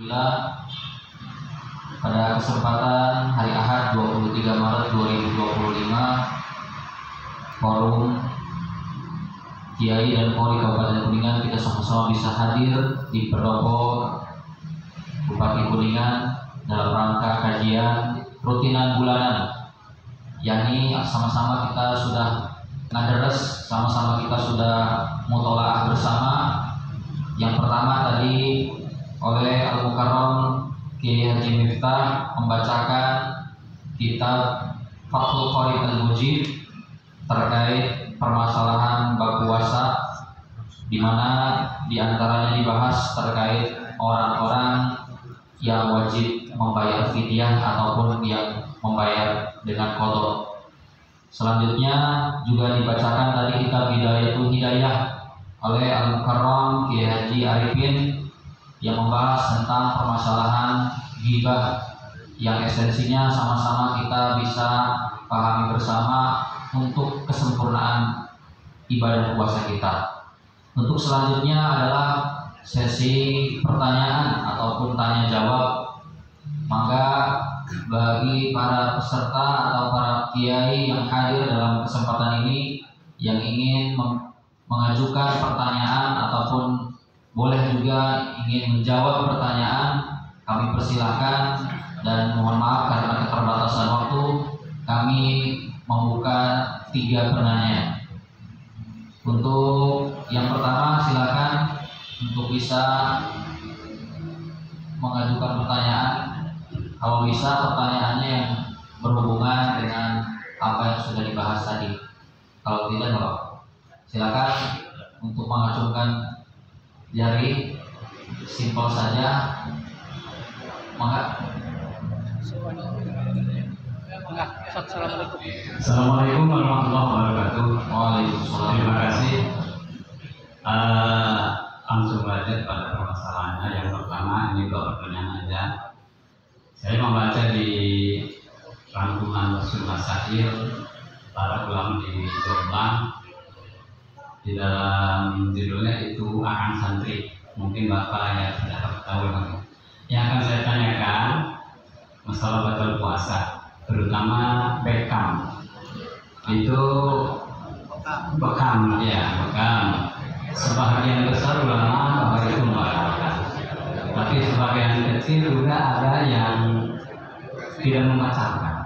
Alhamdulillah, pada kesempatan hari Ahad 23 Maret 2025, Forum Kiai dan Polri Kabupaten Kuningan kita sama-sama bisa hadir di Pendopo Bupati Kuningan dalam rangka kajian rutinan bulanan, yakni sama-sama kita sudah ngaderes, sama-sama kita sudah mutolaah bersama. Yang pertama tadi oleh Al-Mukarram Kiai Haji Miftah membacakan kitab Fathul Qorib Al-Mujib terkait permasalahan bab puasa, di mana diantaranya dibahas terkait orang-orang yang wajib membayar fidyah ataupun yang membayar dengan qadha. Selanjutnya juga dibacakan tadi kitab Bidayatul Hidayah oleh Al-Mukarram Kiai Haji Arifin yang membahas tentang permasalahan ghibah yang esensinya sama-sama kita bisa pahami bersama untuk kesempurnaan ibadah puasa kita. Untuk selanjutnya adalah sesi pertanyaan ataupun tanya jawab. Maka bagi para peserta atau para kiai yang hadir dalam kesempatan ini yang ingin mengajukan pertanyaan ataupun boleh juga ingin menjawab pertanyaan, kami persilahkan, dan mohon maaf karena keterbatasan waktu kami membuka 3 penanya. Untuk yang pertama silakan untuk bisa mengajukan pertanyaan. Kalau bisa pertanyaannya yang berhubungan dengan apa yang sudah dibahas tadi. Kalau tidak, nggak apa-apa. Silakan untuk mengacungkan jari, simpel saja. Assalamualaikum warahmatullahi wabarakatuh. Waalaikumsalam. Terima kasih. Langsung saja pada permasalahannya. Yang pertama, ini 2 pertanyaan aja. Saya membaca di rangkuman Rasul Masail para ulama di Jombang, di dalam judulnya itu akan santri. Mungkin Bapak ya sudah tahu. Yang akan saya tanyakan masalah batal puasa, terutama bekam. Itu bekam, ya bekam. Sebagian besar ulama bahwa itu membatalkan, tapi sebagian kecil juga ada yang tidak membatalkan.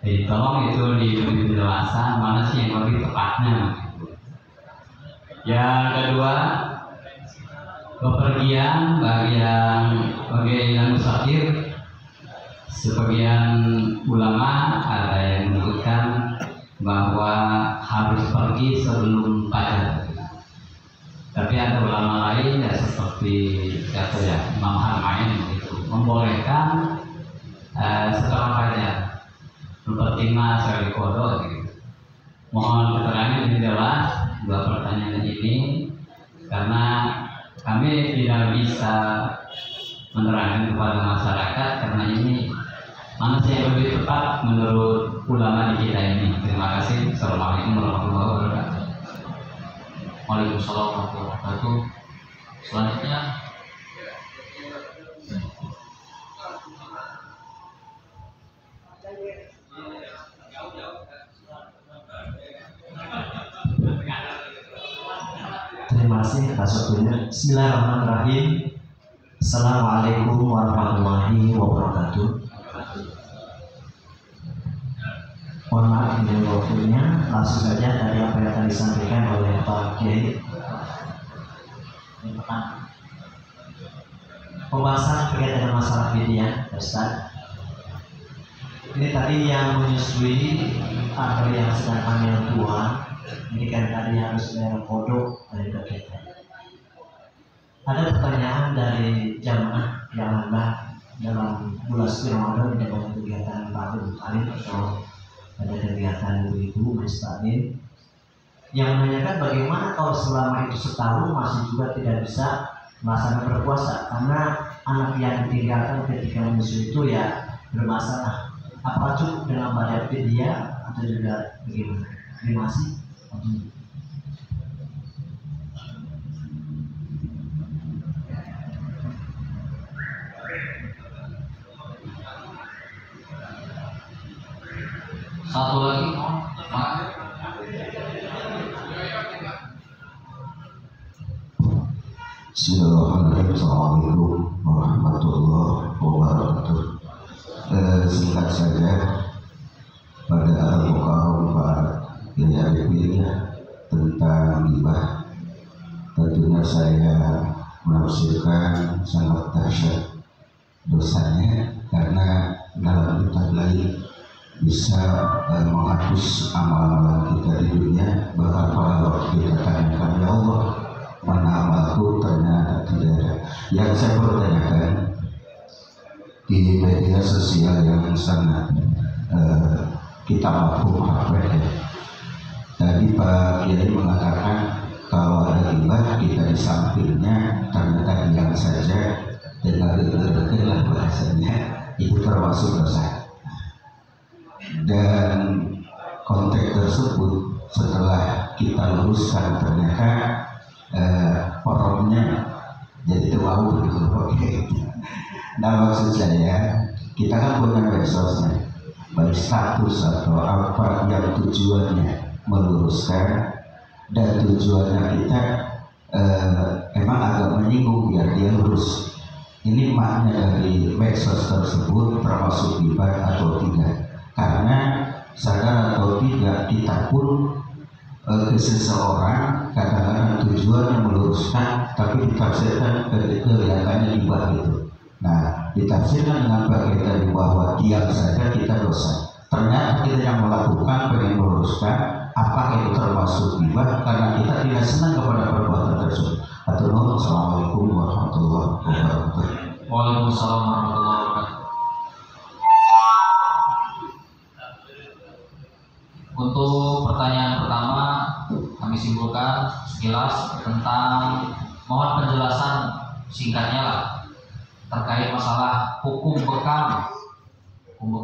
Jadi tolong itu diberi penjelasan mana sih yang lebih tepatnya. Yang kedua, bepergian bagi yang musafir. Sebagian ulama ada yang menyebutkan bahwa harus pergi sebelum fajar. Tapi ada ulama lain ya seperti Imam Harmain itu membolehkan setelah fajar. Mempertimbangkan sekali qadha gitu. Mohon keterangan lebih jelas 2 pertanyaan ini, karena kami tidak bisa menerangkan kepada masyarakat karena ini mana sih yang lebih tepat menurut ulama di kita ini. Terima kasih. Assalamualaikum warahmatullahi wabarakatuh. Waalaikumsalam warahmatullahi wabarakatuh. Selanjutnya terima kasih atas waktunya. Bismillahirrahmanirrahim. Assalamualaikum warahmatullahi wabarakatuh. Mohon maaf dengan waktunya, langsung saja dari apa yang tadi disampaikan oleh Pak Kiai. Pembahasan terkait dengan masalah fidyah, Ustaz. Ini tadi yang menyusui atau yang sedang hamil tua. Ini kan tadi harus bayar kodok dari kita. Ada pertanyaan dari jamaah yang ada dalam bulan suci Ramadan, tidak banyak kegiatan baru kali atau ada kegiatan ibu Maistain yang menanyakan bagaimana kalau selama itu setahun masih juga tidak bisa melaksanakan berpuasa karena anak yang ditinggalkan ketika menyusui itu ya bermasalah. Apakah cukup dengan bayar fidyah atau juga bagaimana? Terima kasih. Satu lagi, Mak. Bismillahirrahmanirrahim. Assalamualaikum warahmatullahi wabarakatuh. Singkat saja, pada al-Bukhari yang ada tentang ghibah, tentunya saya menafsirkan sangat dahsyat dosanya, karena dalam kitab lain bisa menghapus amalan kita di dunia. Bahkan pada waktu kita tanyakan, ya Allah, mana amalku, ternyata tidak ada. Yang saya pertanyakan, di media sosial yang sangat kita mampu ya. Tadi Pak Kiai mengatakan kalau ada ghibah kita di sampingnya, ternyata diam saja dengan deket-deket lah bahasanya, itu termasuk dosa. Dan konteks tersebut setelah kita luruskan ternyata poromnya jadi terlalu begitu. Oke. Nah, maksud saya, kita kan punya resource-nya, baik status atau apa yang tujuannya meluruskan, dan tujuannya kita emang agak menyinggung biar dia lurus. Ini makna dari medsos tersebut termasuk ghibah atau tidak? Karena sadar atau tidak, kita pun ke seseorang kadang-kadang tujuannya meluruskan, tapi ditafsirkan kelihatannya ghibah gitu. Nah, ditafsirkan dengan bagian tadi bahwa diam saja kita dosa. Ternyata kita yang melakukan pengen meluruskan, apakah itu termasuk ghibah karena kita tidak senang kepada perbuatan tersebut. Assalamualaikum warahmatullahi wabarakatuh. Waalaikumsalam warahmatullahi wabarakatuh. Untuk pertanyaan pertama, kami simpulkan sekilas tentang, mohon penjelasan singkatnya lah terkait masalah hukum bekam. Hukum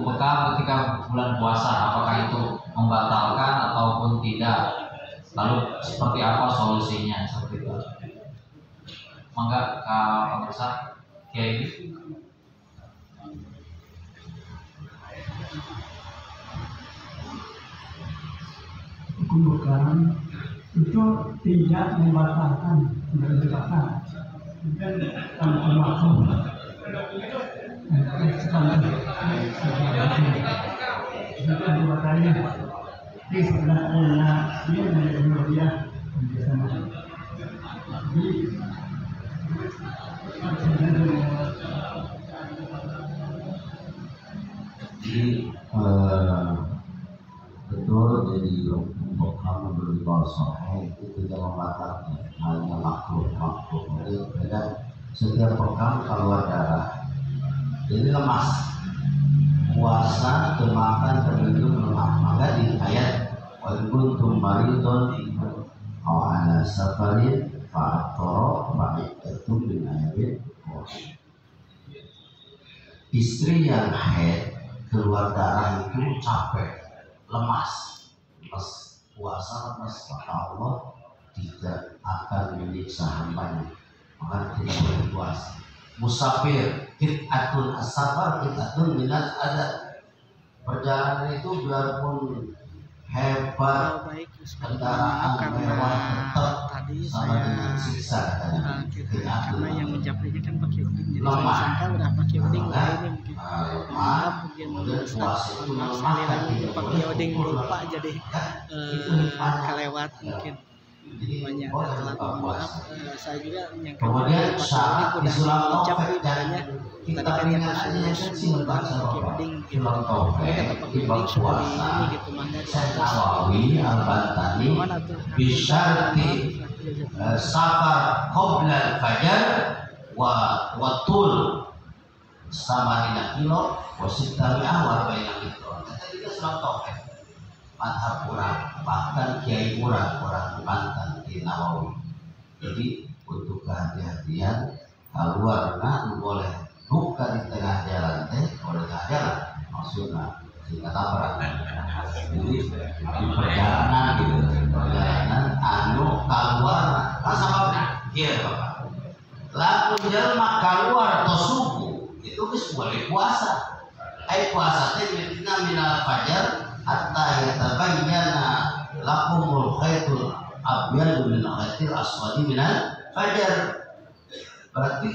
bekam ketika bulan puasa, apakah itu membatalkan ataupun tidak? Lalu seperti apa solusinya? Seperti itu. Mangga Kak Pemirsa Kiai. Hukum bekam itu tidak membatalkan, dan termasuk betul, jadi untuk kamu berlibat itu tidak membatalkan, hanya makhluk. Jadi beda, setiap pekan keluar darah, jadi lemas, puasa, kemakan, terlindung lemah. Maka di ayat walaupun maridun au ala safarin fa'attara fa'iddatun min ayatin. Istri yang haid keluar darah itu capek, lemas, puasa lemas, maka Allah tidak akan menyiksa hambanya, maka tidak boleh puasa. Musafir, qit'atun as-safar, qit'atun minal adab. Perjalanan itu biarpun hebat, kendaraan mewah, tetap sama dengan siksa katanya. Karena yang mencapai kan pakai uding, jadi lemah. sangka udah pakai uding ini mungkin. Maaf, kemudian puasa itu melemahkan pakai uding lupa jadi kelewat mungkin. Banyak telat, maaf, saya juga yang kemudian saat di surat Taufik tadi kan yang khusus pakai uding gitu. Kata pakai uding sudah ini gitu mana Nawawi Al-Bantani bisyarti safar qabla al-fajar wa tul samanina kilo wa sittami'ah wa arba'ina kilo. Tadi kita surat Taufik. Madhab orang, bahkan kiai orang Banten di Nawawi. Jadi untuk kehati-hatian keluar boleh buka di tengah jalan boleh tengah jalan maksudnya sehingga tabrak. Jadi di perjalanan gitu, perjalanan keluar pasal iya Bapak. Lalu jelma keluar atau suku itu boleh puasa. Ai puasa teh mitina minal fajar hatta yatabayyana lakumul khaitul abyadu min khaitil aswadi minal fajar. Berarti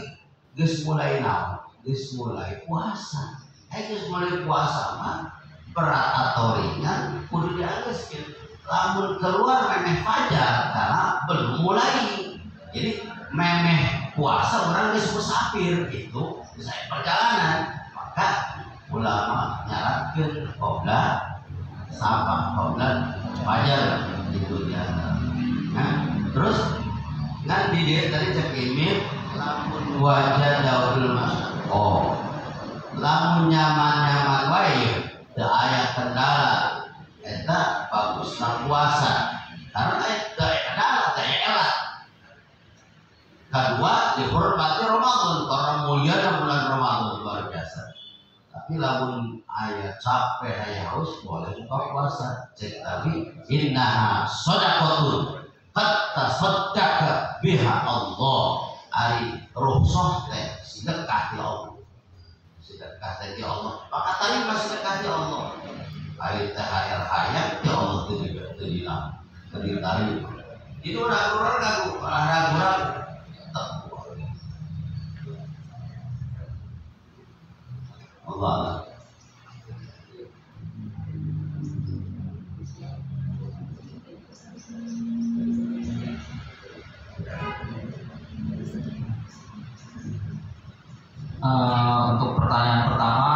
geus mulai naon? Geus mulai puasa. Geus mulai puasa mah berat atau ringan kudu dianggeuskeun. Lamun keluar memeh fajar karena belum mulai. Jadi memeh puasa orang geus musafir itu bisa perjalanan. Maka ulama nyarankeun qobla safar, qobla fajar itu dia. Nah, terus kan di dia tadi cek imit lamun wajah daul mas. Oh, lamun nyaman-nyaman wae teu aya kendala eta bagusna puasa. Karena eta kendala teh elak. Kedua dihormati Ramadan karena mulia bulan Ramadan luar biasa. Tapi lamun aya capek aya haus boleh buka puasa. Cek tadi innaha shadaqatun qad tasaddaqa biha Allah. Ari rukhsah teh sedekah ti Allah. Sedekah teh ti Allah. Maka tadi masih sedekah ti Allah. Ari teh hayat ti Allah teh dibilang. Tadi itu ragu-ragu Allah.